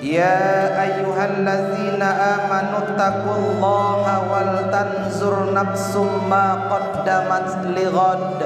يا أيها الذين آمنوا اتقوا الله ولتنظر نفس ما قدمت لغد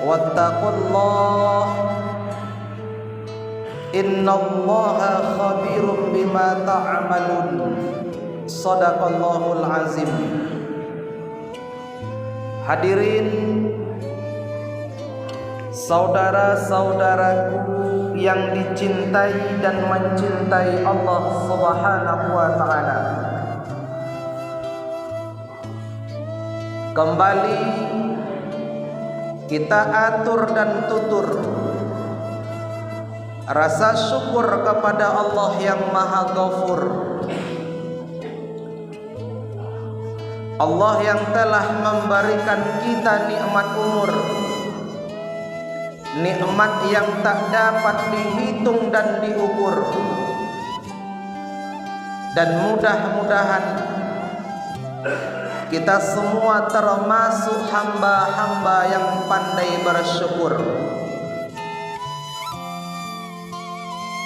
واتقوا الله إن الله خبير بما تعملون صدق الله العظيم. Hadirin saudara-saudaraku yang dicintai dan mencintai Allah Subhanahu wa taala. Kembali kita atur dan tutur rasa syukur kepada Allah yang Maha Ghafur, Allah yang telah memberikan kita nikmat umur, nikmat yang tak dapat dihitung dan diukur. Dan mudah-mudahan kita semua termasuk hamba-hamba yang pandai bersyukur.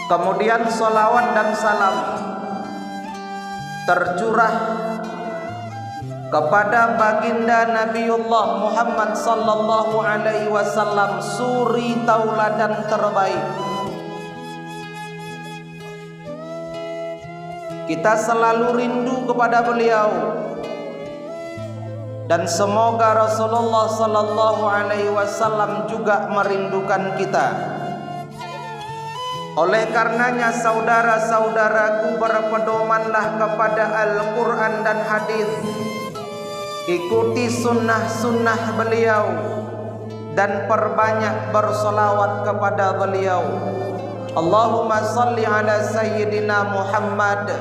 Kemudian salawat dan salam tercurah kepada baginda Nabiullah Muhammad sallallahu alaihi wasallam, suri tauladan terbaik. Kita selalu rindu kepada beliau, dan semoga Rasulullah sallallahu alaihi wasallam juga merindukan kita. Oleh karenanya saudara-saudaraku, berpedomanlah kepada Al-Quran dan hadis. Ikuti sunnah-sunnah beliau dan perbanyak bersolawat kepada beliau. Allahumma salli ala Sayyidina Muhammad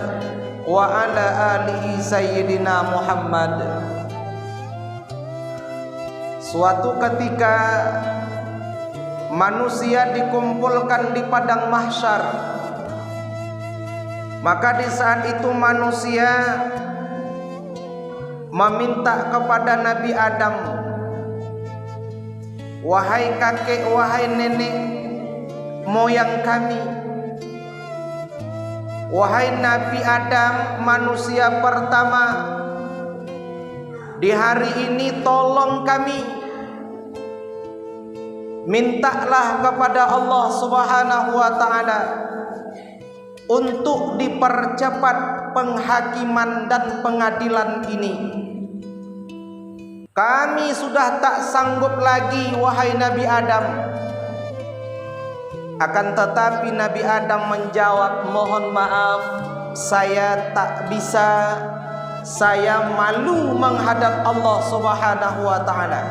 wa ala alihi Sayyidina Muhammad. Suatu ketika manusia dikumpulkan di padang mahsyar, maka di saat itu manusia meminta kepada Nabi Adam, wahai kakek, wahai nenek moyang kami, wahai Nabi Adam, manusia pertama, di hari ini tolong kami, mintalah kepada Allah Subhanahu wa taala untuk dipercepat penghakiman dan pengadilan ini. Kami sudah tak sanggup lagi, wahai Nabi Adam. Akan tetapi Nabi Adam menjawab, mohon maaf, saya tak bisa, saya malu menghadap Allah Subhanahu wa taala.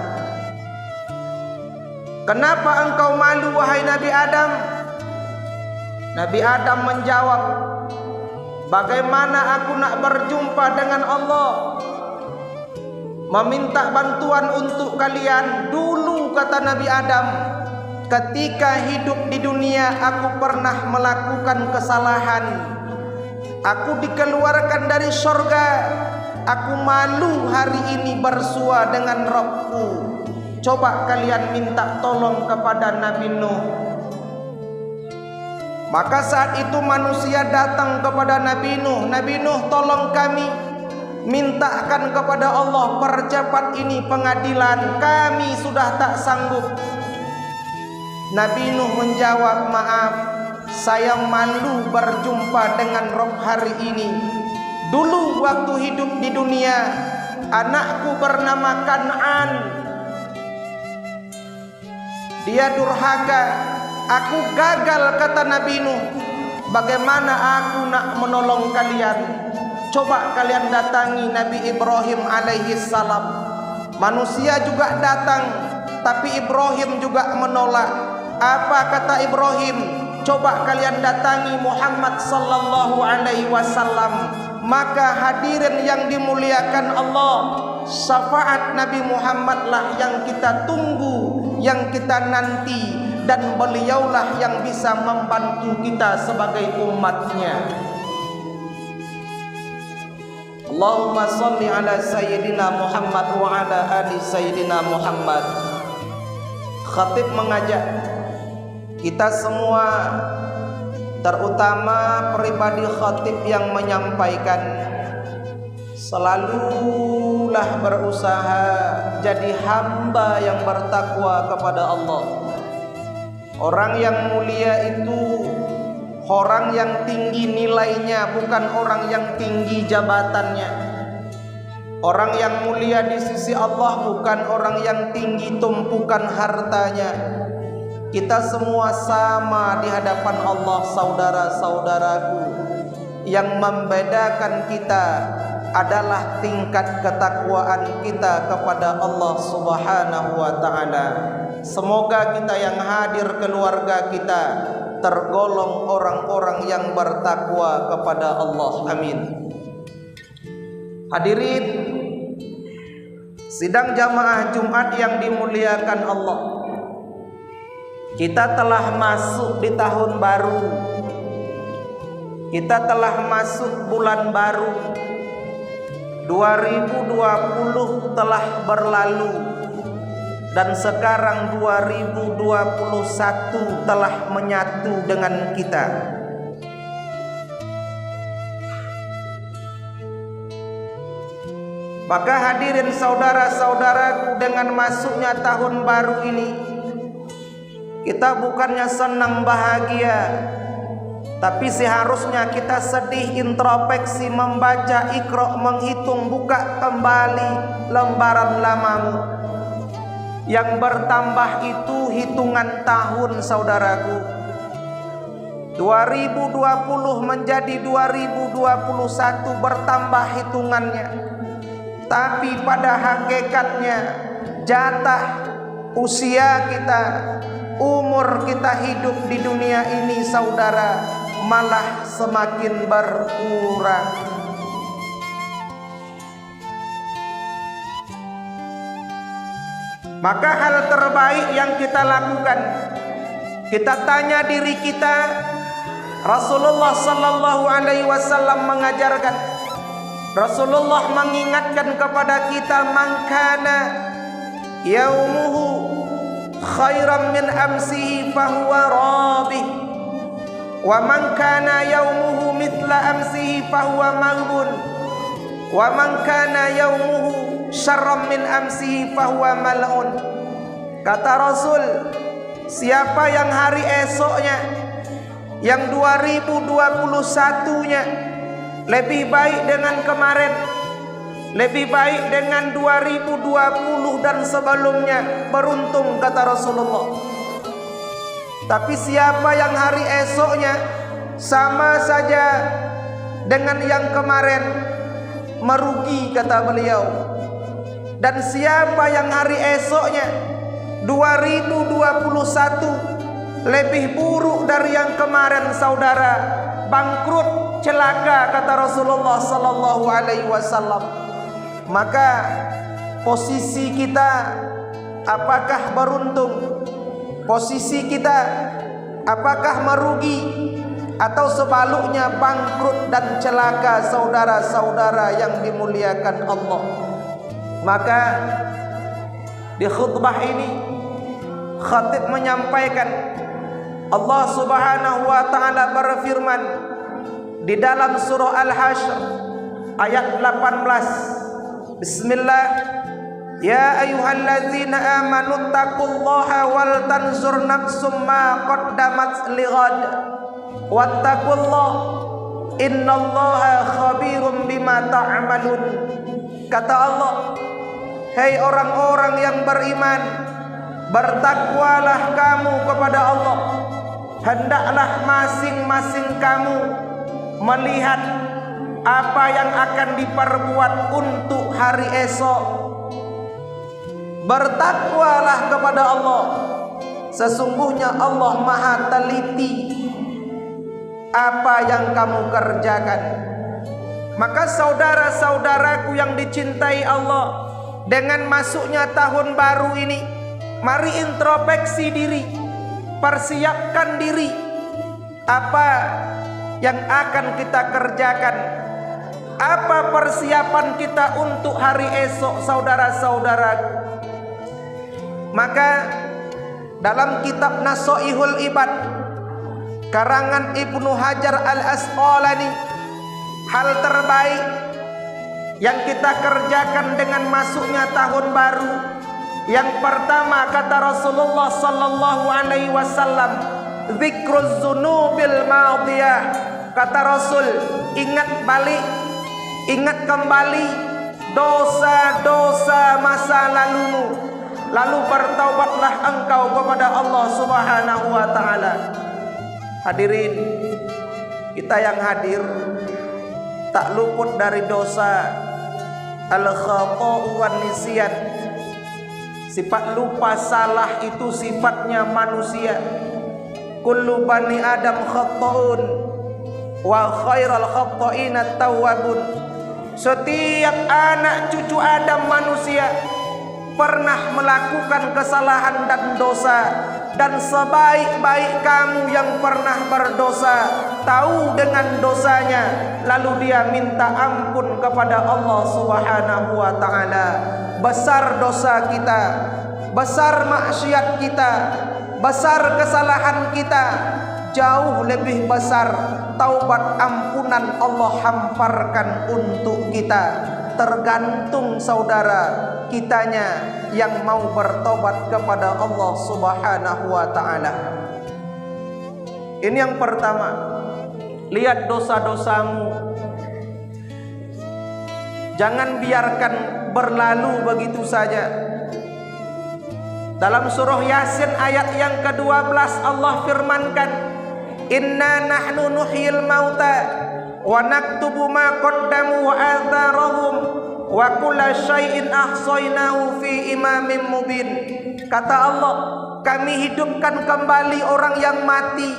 Kenapa engkau malu, wahai Nabi Adam? Nabi Adam menjawab, bagaimana aku nak berjumpa dengan Allah, meminta bantuan untuk kalian? Dulu, kata Nabi Adam, ketika hidup di dunia aku pernah melakukan kesalahan, aku dikeluarkan dari surga, aku malu hari ini bersua dengan Rabbku. Coba kalian minta tolong kepada Nabi Nuh. Maka saat itu manusia datang kepada Nabi Nuh, Nabi Nuh tolong kami, mintakan kepada Allah percepat ini pengadilan, kami sudah tak sanggup. Nabi Nuh menjawab, maaf, saya malu berjumpa dengan Rabb hari ini. Dulu waktu hidup di dunia, anakku bernama Kan'an, dia durhaka, aku gagal, kata Nabi Nuh. Bagaimana aku nak menolong kalian? Coba kalian datangi Nabi Ibrahim alaihi salam. Manusia juga datang, tapi Ibrahim juga menolak. Apa kata Ibrahim? Coba kalian datangi Muhammad sallallahu alaihi wasallam. Maka hadirin yang dimuliakan Allah, syafaat Nabi Muhammad lah yang kita tunggu, yang kita nanti, dan beliaulah yang bisa membantu kita sebagai umatnya. Allahumma salli ala Sayyidina Muhammad wa ala ali Sayyidina Muhammad. Khatib mengajak kita semua terutama pribadi khatib yang menyampaikan, selalulah berusaha jadi hamba yang bertakwa kepada Allah. Orang yang mulia itu orang yang tinggi nilainya, bukan orang yang tinggi jabatannya. Orang yang mulia di sisi Allah bukan orang yang tinggi tumpukan hartanya. Kita semua sama di hadapan Allah, saudara-saudaraku. Yang membedakan kita adalah tingkat ketakwaan kita kepada Allah Subhanahu wa ta'ala. Semoga kita yang hadir, keluarga kita, tergolong orang-orang yang bertakwa kepada Allah. Amin. Hadirin sidang jamaah Jumat yang dimuliakan Allah, kita telah masuk di tahun baru. Kita telah masuk bulan baru. 2020 telah berlalu dan sekarang 2021 telah menyatu dengan kita. Maka hadirin saudara-saudaraku, dengan masuknya tahun baru ini, kita bukannya senang bahagia, tapi seharusnya kita sedih, introspeksi, membaca Iqra, menghitung, buka kembali lembaran lamamu. Yang bertambah itu hitungan tahun, saudaraku. 2020 menjadi 2021 bertambah hitungannya. Tapi pada hakikatnya jatah usia kita, umur kita hidup di dunia ini, saudara, malah semakin berkurang. Maka hal terbaik yang kita lakukan, kita tanya diri kita. Rasulullah sallallahu alaihi wasallam mengajarkan, Rasulullah mengingatkan kepada kita, man kana yaumuhu khairan min amsihi fahuwa rabih, wa man kana yaumuhu mithla amsihi fahuwa maghbun, wa man kana yaumuhu syarran min amsihi fahuwa mal'un. Kata Rasul, siapa yang hari esoknya, yang 2021-nya lebih baik dengan kemarin, lebih baik dengan 2020 dan sebelumnya, beruntung, kata Rasulullah. Tapi siapa yang hari esoknya sama saja dengan yang kemarin, merugi, kata beliau. Dan siapa yang hari esoknya 2021 lebih buruk dari yang kemarin, saudara, bangkrut, celaka, kata Rasulullah sallallahu alaihi wasallam. Maka posisi kita apakah beruntung? Posisi kita apakah merugi atau sebaliknya bangkrut dan celaka, saudara-saudara yang dimuliakan Allah? Maka di khutbah ini khatib menyampaikan, Allah Subhanahu wa ta'ala berfirman di dalam surah Al-Hasyr ayat 18. Bismillah. Ya ayyuhalladzina amanu taqullaha wal tanzur nafsum ma qaddamat lighad wattaqullaha innallaha khabirum bima ta'malun. Kata Allah, hei orang-orang yang beriman, bertakwalah kamu kepada Allah. Hendaklah masing-masing kamu melihat apa yang akan diperbuat untuk hari esok. Bertakwalah kepada Allah, sesungguhnya Allah maha teliti apa yang kamu kerjakan. Maka saudara-saudaraku yang dicintai Allah, dengan masuknya tahun baru ini, mari introspeksi diri, persiapkan diri. Apa yang akan kita kerjakan? Apa persiapan kita untuk hari esok, saudara-saudaraku? Maka dalam kitab Nasoihul Ibad karangan Ibnu Hajar Al-Asqalani, hal terbaik yang kita kerjakan dengan masuknya tahun baru, yang pertama kata Rasulullah sallallahu alaihi wasallam, zikruz dzunubil madiyah. Kata Rasul, ingat balik, ingat kembali dosa-dosa masa lalumu, lalu bertaubatlah engkau kepada Allah Subhanahu wa taala. Hadirin, kita yang hadir tak luput dari dosa al-khata'u wan nisyan. Sifat lupa salah itu sifatnya manusia. Kullu bani Adam khata'un wa khairal khata'ina tawwabun. Setiap anak cucu Adam manusia pernah melakukan kesalahan dan dosa, dan sebaik-baik kamu yang pernah berdosa tahu dengan dosanya, lalu dia minta ampun kepada Allah Subhanahu wa taala. Besar dosa kita, besar maksiat kita, besar kesalahan kita, jauh lebih besar taubat ampunan Allah hamparkan untuk kita. Tergantung saudara kitanya yang mau bertobat kepada Allah Subhanahu wa taala. Ini yang pertama. Lihat dosa-dosamu. Jangan biarkan berlalu begitu saja. Dalam surah Yasin ayat yang ke-12 Allah firmankan, "Inna nahnu nuhyil mauta wa naktubu ma qaddamu wa atharahum wa kulla syai'in ahsaynahu fi imamin mubin." Kata Allah, kami hidupkan kembali orang yang mati.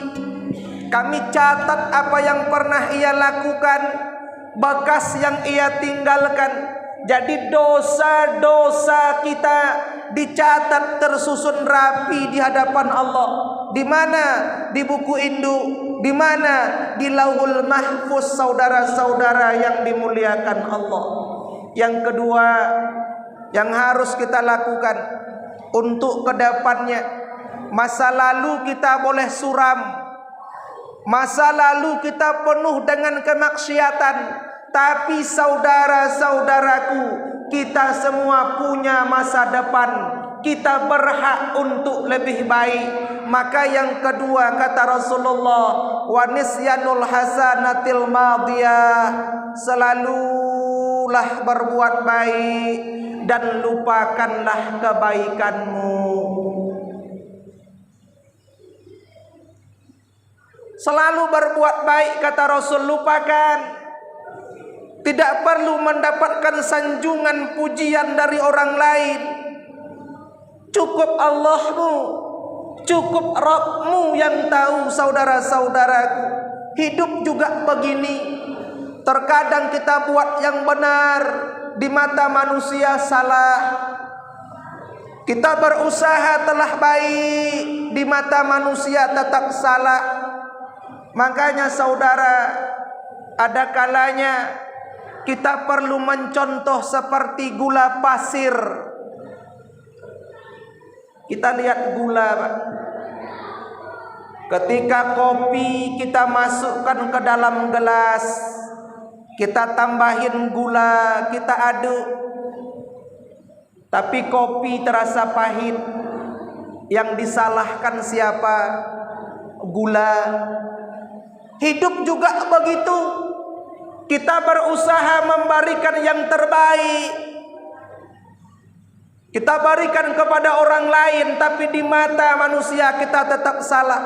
Kami catat apa yang pernah ia lakukan, bekas yang ia tinggalkan. Jadi dosa-dosa kita dicatat tersusun rapi di hadapan Allah. Di mana? Di buku induk. Di mana? Di Lauhul Mahfuz, saudara-saudara yang dimuliakan Allah. Yang kedua yang harus kita lakukan untuk kedepannya, masa lalu kita boleh suram, masa lalu kita penuh dengan kemaksiatan, tapi saudara-saudaraku, kita semua punya masa depan. Kita berhak untuk lebih baik. Maka yang kedua kata Rasulullah, wa nisyanul hasanatil madiyah, selalulah berbuat baik dan lupakanlah kebaikanmu. Selalu berbuat baik kata Rasul, lupakan. Tidak perlu mendapatkan sanjungan pujian dari orang lain. Cukup Allahmu, cukup Rabbmu yang tahu. Saudara-saudaraku, hidup juga begini. Terkadang kita buat yang benar, di mata manusia salah. Kita berusaha telah baik, di mata manusia tetap salah. Makanya saudara, ada kalanya kita perlu mencontoh seperti gula pasir. Kita lihat gula, Pak. Ketika kopi kita masukkan ke dalam gelas, kita tambahin gula, kita aduk, tapi kopi terasa pahit. Yang disalahkan siapa? Gula. Hidup juga begitu. Kita berusaha memberikan yang terbaik, kita berikan kepada orang lain, tapi di mata manusia kita tetap salah.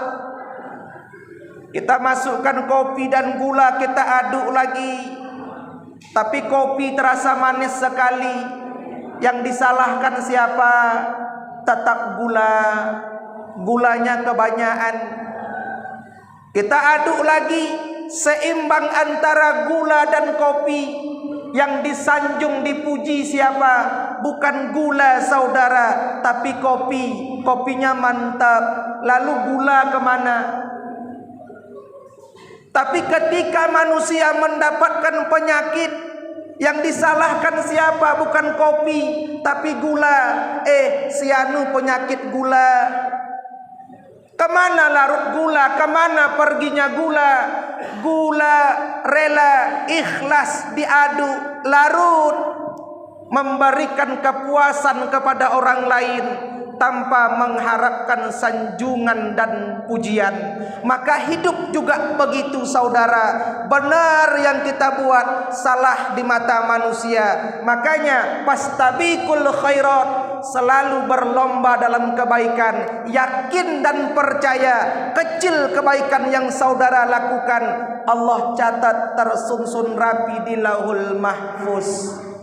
Kita masukkan kopi dan gula, kita aduk lagi, tapi kopi terasa manis sekali. Yang disalahkan siapa? Tetap gula. Gulanya kebanyakan. Kita aduk lagi, seimbang antara gula dan kopi. Yang disanjung dipuji siapa? Bukan gula saudara, tapi kopi. Kopinya mantap. Lalu gula kemana? Tapi ketika manusia mendapatkan penyakit, yang disalahkan siapa? Bukan kopi, tapi gula. Si anu penyakit gula. Kemana larut gula, kemana perginya gula? Gula rela ikhlas diadu larut, memberikan kepuasan kepada orang lain tanpa mengharapkan sanjungan dan pujian. Maka hidup juga begitu saudara. Benar yang kita buat salah di mata manusia. Makanya fastabiqul khairat, selalu berlomba dalam kebaikan. Yakin dan percaya kecil kebaikan yang saudara lakukan, Allah catat tersusun rapi di Lauhul Mahfuz.